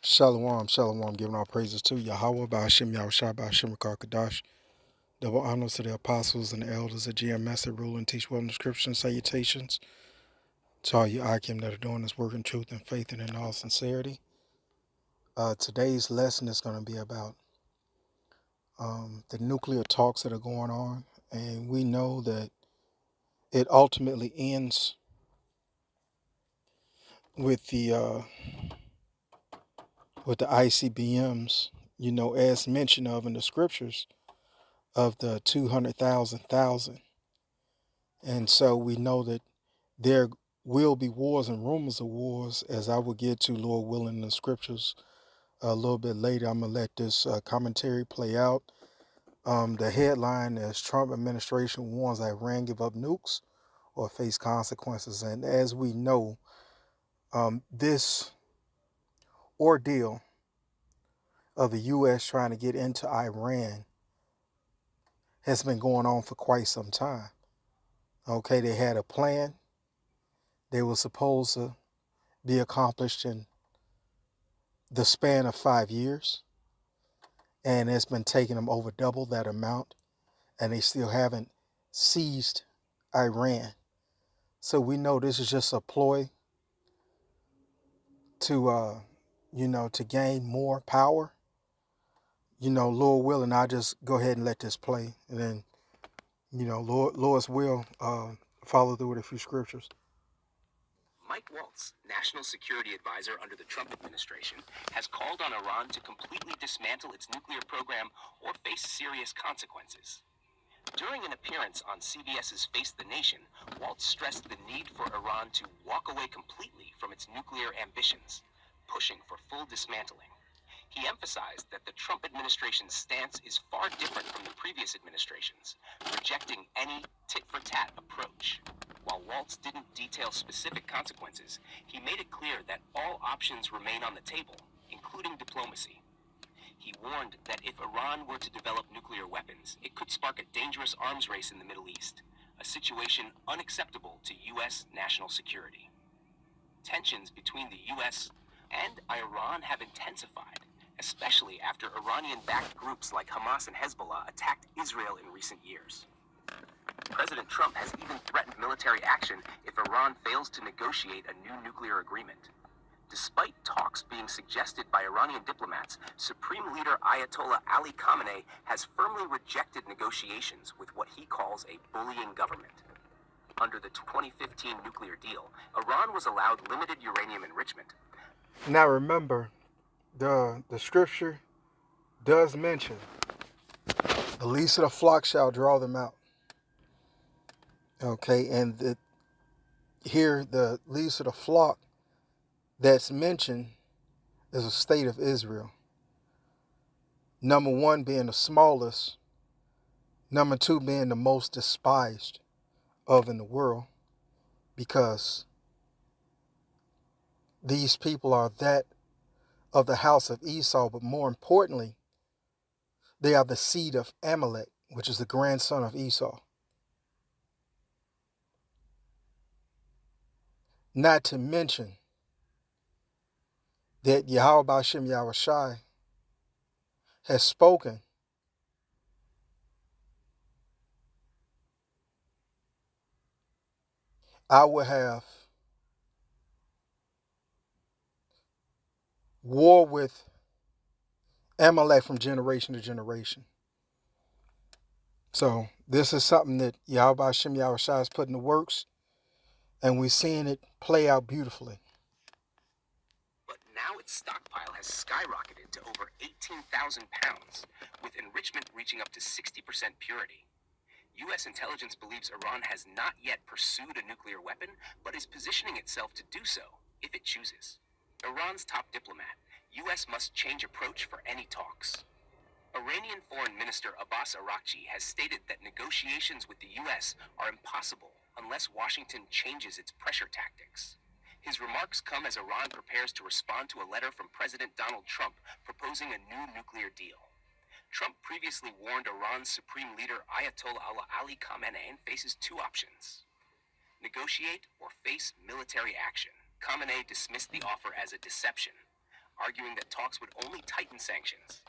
Shalom, shalom, giving all praises to Yahweh, Ba'ashem Yahushua, Ba'ashem Kadash. Double honors to the apostles and the elders of GMS that rule and teach well in the scriptures. Salutations to all you Akim that are doing this work in truth and faith and in all sincerity. Today's lesson is going to be about the nuclear talks that are going on. And we know that it ultimately ends with the ICBMs, as mentioned of in the scriptures, of the 200,000. And so we know that there will be wars and rumors of wars, as I will get to, Lord willing, in the scriptures a little bit later. I'm going to let this commentary play out. The headline is Trump administration warns Iran give up nukes or face consequences. And as we know, this ordeal of the U.S. trying to get into Iran has been going on for quite some time. Okay, they had a plan. They were supposed to be accomplished in the span of 5 years, and it's been taking them over double that amount, and they still haven't seized Iran. So we know this is just a ploy to, to gain more power. Lord willing, I'll just go ahead and let this play, and then, Lord's will, follow through with a few scriptures. Mike Waltz, National Security Advisor under the Trump administration, has called on Iran to completely dismantle its nuclear program or face serious consequences. During an appearance on CBS's Face the Nation, Waltz stressed the need for Iran to walk away completely from its nuclear ambitions, pushing for full dismantling. He emphasized that the Trump administration's stance is far different from the previous administrations, rejecting any tit-for-tat approach. While Waltz didn't detail specific consequences, he made it clear that all options remain on the table, including diplomacy. He warned that if Iran were to develop nuclear weapons, it could spark a dangerous arms race in the Middle East, a situation unacceptable to U.S. national security. Tensions between the U.S. and Iran have intensified, especially after Iranian-backed groups like Hamas and Hezbollah attacked Israel in recent years. President Trump has even threatened military action if Iran fails to negotiate a new nuclear agreement. Despite talks being suggested by Iranian diplomats, Supreme Leader Ayatollah Ali Khamenei has firmly rejected negotiations with what he calls a bullying government. Under the 2015 nuclear deal, Iran was allowed limited uranium enrichment. Now remember, the scripture does mention, the least of the flock shall draw them out. Okay, and here the least of the flock that's mentioned is the state of Israel. Number one being the smallest, number two being the most despised of in the world, because these people are that of the house of Esau, but more importantly, they are the seed of Amalek, which is the grandson of Esau. Not to mention that Yahweh Ba'ashem Yahushai has spoken I will have war with Amalek from generation to generation. So this is something that Yahweh Hashem Yahushua has put in the works, and we're seeing it play out beautifully. But now its stockpile has skyrocketed to over 18,000 pounds, with enrichment reaching up to 60% purity. U.S. intelligence believes Iran has not yet pursued a nuclear weapon, but is positioning itself to do so, if it chooses. Iran's top diplomat, U.S. must change approach for any talks. Iranian Foreign Minister Abbas Araghchi has stated that negotiations with the U.S. are impossible unless Washington changes its pressure tactics. His remarks come as Iran prepares to respond to a letter from President Donald Trump proposing a new nuclear deal. Trump previously warned Iran's supreme leader Ayatollah Ali Khamenei faces two options: negotiate or face military action. Khamenei dismissed the offer as a deception. arguing that talks would only tighten sanctions.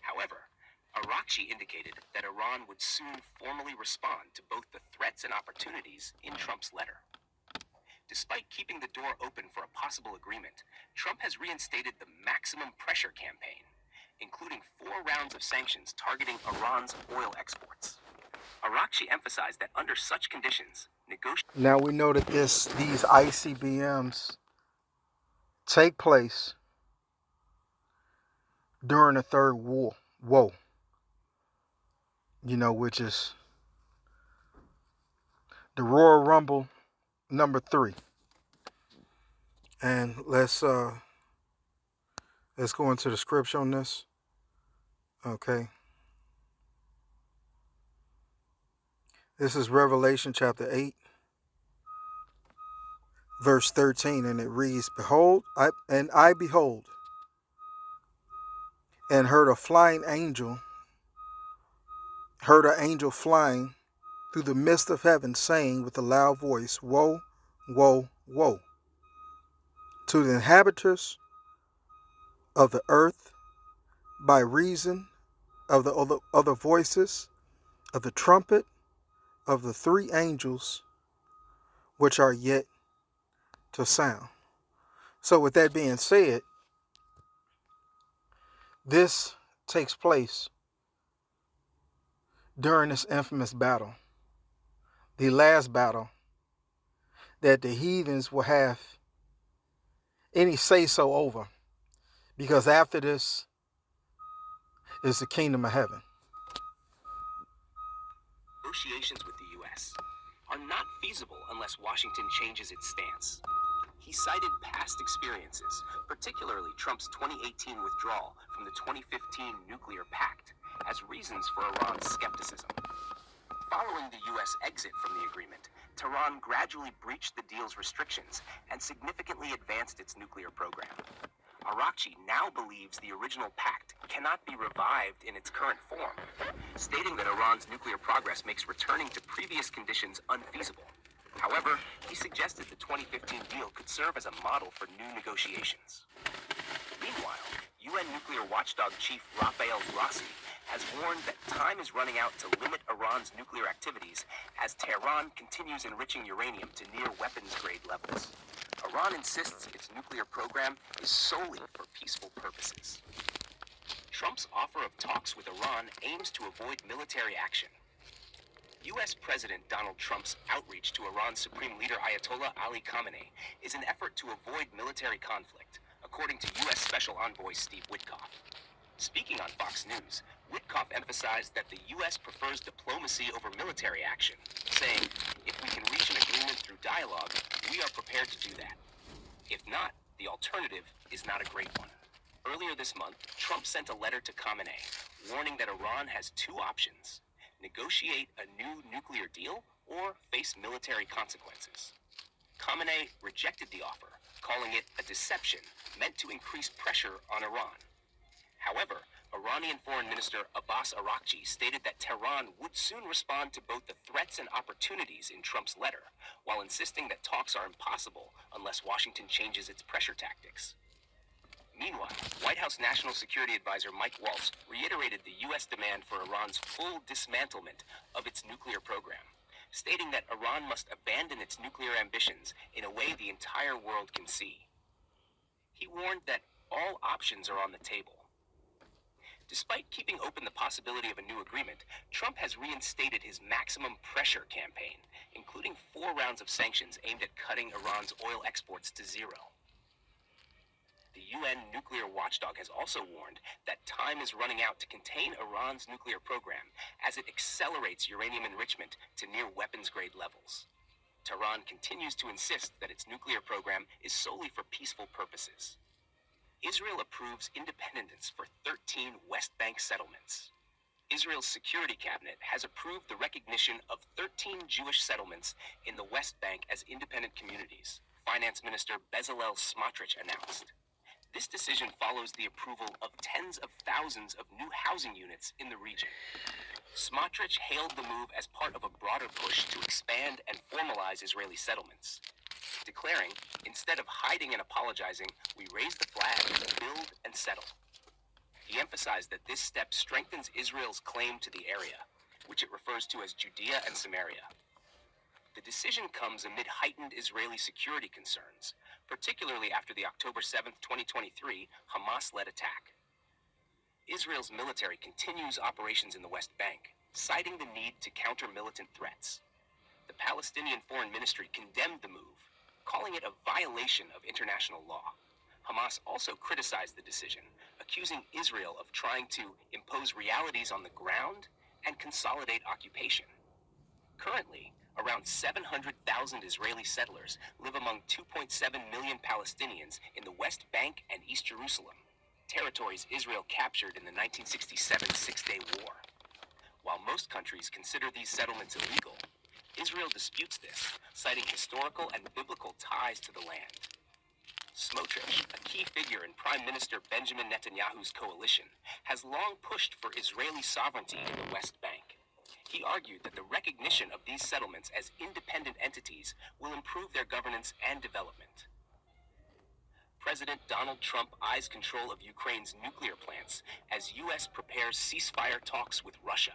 However, Arakchi indicated that Iran would soon formally respond to both the threats and opportunities in Trump's letter. Despite keeping the door open for a possible agreement, Trump has reinstated the maximum pressure campaign, including 4 rounds of sanctions targeting Iran's oil exports. Arakchi emphasized that under such conditions, Now we know that these ICBMs take place during the third war. Whoa. Which is the Royal Rumble number 3. And let's go into the scripture on this. Okay. This is Revelation chapter 8, verse 13, and it reads, Behold, I behold, and heard an angel flying through the midst of heaven, saying with a loud voice, Woe, woe, woe, to the inhabitants of the earth, by reason of the other voices of the trumpet of the 3 angels which are yet to sound. So with that being said, this takes place during this infamous battle, the last battle that the heathens will have any say-so over, because after this is the kingdom of heaven. Negotiations with the U.S. are not feasible unless Washington changes its stance. He cited past experiences, particularly Trump's 2018 withdrawal from the 2015 nuclear pact, as reasons for Iran's skepticism. Following the U.S. exit from the agreement, Tehran gradually breached the deal's restrictions and significantly advanced its nuclear program. Arakchi now believes the original pact cannot be revived in its current form, stating that Iran's nuclear progress makes returning to previous conditions unfeasible. However, he suggested the 2015 deal could serve as a model for new negotiations. Meanwhile, UN nuclear watchdog chief Rafael Grossi has warned that time is running out to limit Iran's nuclear activities as Tehran continues enriching uranium to near weapons-grade levels. Iran insists its nuclear program is solely for peaceful purposes. Trump's offer of talks with Iran aims to avoid military action. U.S. President Donald Trump's outreach to Iran's Supreme Leader Ayatollah Ali Khamenei is an effort to avoid military conflict, according to U.S. Special Envoy Steve Witkoff. Speaking on Fox News, Witkoff emphasized that the U.S. prefers diplomacy over military action, saying, if we can reach an agreement through dialogue, we are prepared to do that. If not, the alternative is not a great one. Earlier this month, Trump sent a letter to Khamenei, warning that Iran has 2 options: negotiate a new nuclear deal or face military consequences. Khamenei rejected the offer, calling it a deception meant to increase pressure on Iran. However, Iranian Foreign Minister Abbas Arakchi stated that Tehran would soon respond to both the threats and opportunities in Trump's letter, while insisting that talks are impossible unless Washington changes its pressure tactics. Meanwhile, White House National Security Advisor Mike Waltz reiterated the U.S. demand for Iran's full dismantlement of its nuclear program, stating that Iran must abandon its nuclear ambitions in a way the entire world can see. He warned that all options are on the table. Despite keeping open the possibility of a new agreement, Trump has reinstated his maximum pressure campaign, including 4 rounds of sanctions aimed at cutting Iran's oil exports to zero. The UN nuclear watchdog has also warned that time is running out to contain Iran's nuclear program as it accelerates uranium enrichment to near weapons-grade levels. Tehran continues to insist that its nuclear program is solely for peaceful purposes. Israel approves independence for 13 West Bank settlements. Israel's security cabinet has approved the recognition of 13 Jewish settlements in the West Bank as independent communities, Finance Minister Bezalel Smotrich announced. This decision follows the approval of tens of thousands of new housing units in the region. Smotrich hailed the move as part of a broader push to expand and formalize Israeli settlements. declaring, "Instead of hiding and apologizing, we raise the flag, build, and settle." He emphasized that this step strengthens Israel's claim to the area, which it refers to as Judea and Samaria. The decision comes amid heightened Israeli security concerns, particularly after the October 7, 2023, Hamas-led attack. Israel's military continues operations in the West Bank, citing the need to counter militant threats. The Palestinian Foreign Ministry condemned the move, calling it a violation of international law. Hamas also criticized the decision, accusing Israel of trying to impose realities on the ground and consolidate occupation. Currently, around 700,000 Israeli settlers live among 2.7 million Palestinians in the West Bank and East Jerusalem, territories Israel captured in the 1967 Six-Day War. While most countries consider these settlements illegal, Israel disputes this, citing historical and biblical ties to the land. Smotrich, a key figure in Prime Minister Benjamin Netanyahu's coalition, has long pushed for Israeli sovereignty in the West Bank. He argued that the recognition of these settlements as independent entities will improve their governance and development. President Donald Trump eyes control of Ukraine's nuclear plants as U.S. prepares ceasefire talks with Russia.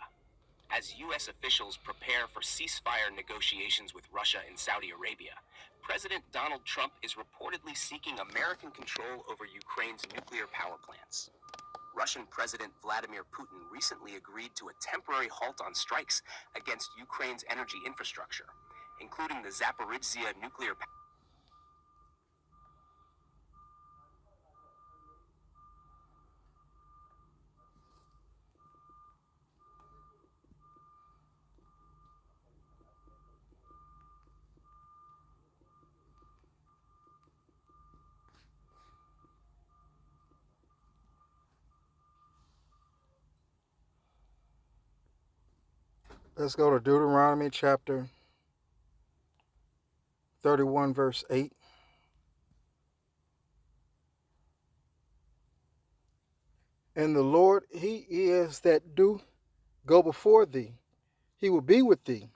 As U.S. officials prepare for ceasefire negotiations with Russia and Saudi Arabia, President Donald Trump is reportedly seeking American control over Ukraine's nuclear power plants. Russian President Vladimir Putin recently agreed to a temporary halt on strikes against Ukraine's energy infrastructure, including the Zaporizhzhia nuclear power. Let's go to Deuteronomy chapter 31, verse 8. And the Lord, he is that do go before thee. He will be with thee.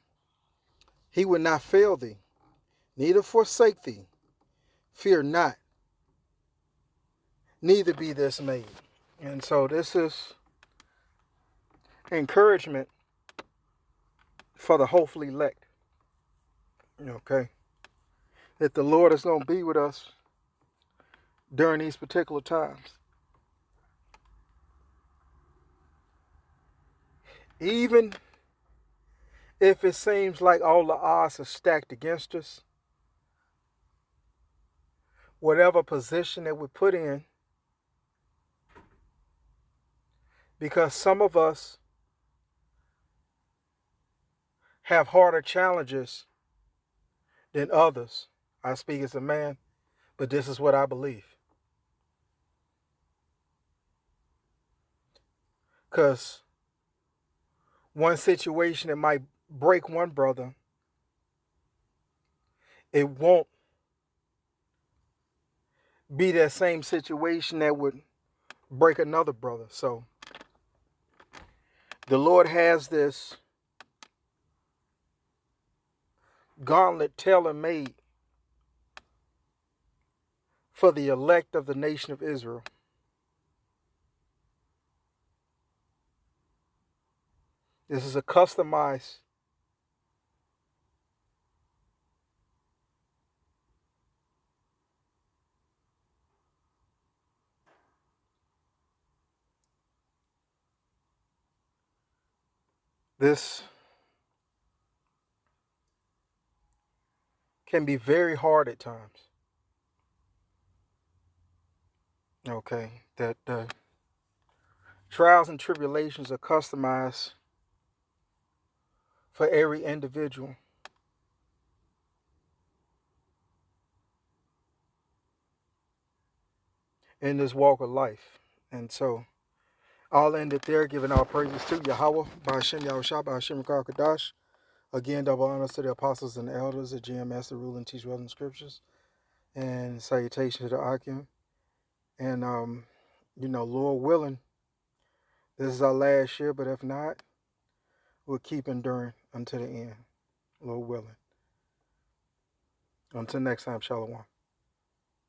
He will not fail thee, neither forsake thee. Fear not, neither be dismayed. And so this is encouragement for the hopefully elect. Okay? That the Lord is going to be with us during these particular times. Even if it seems like all the odds are stacked against us, whatever position that we put in, because some of us have harder challenges than others. I speak as a man, but this is what I believe. Because one situation that might break one brother, it won't be that same situation that would break another brother. So the Lord has this gauntlet tailor-made for the elect of the nation of Israel. This is a customized this can be very hard at times. Okay, that the trials and tribulations are customized for every individual. In this walk of life. And so, all ended there, giving our praises to Yahweh, Ba'ashem Yahushua, Ba'ashem Kadash. Again, double honors to the apostles and the elders, the GMS, the rule and teach well in the scriptures. And salutation to the Akim. And, Lord willing, this is our last year, but if not, we'll keep enduring until the end, Lord willing. Until next time, Shalom.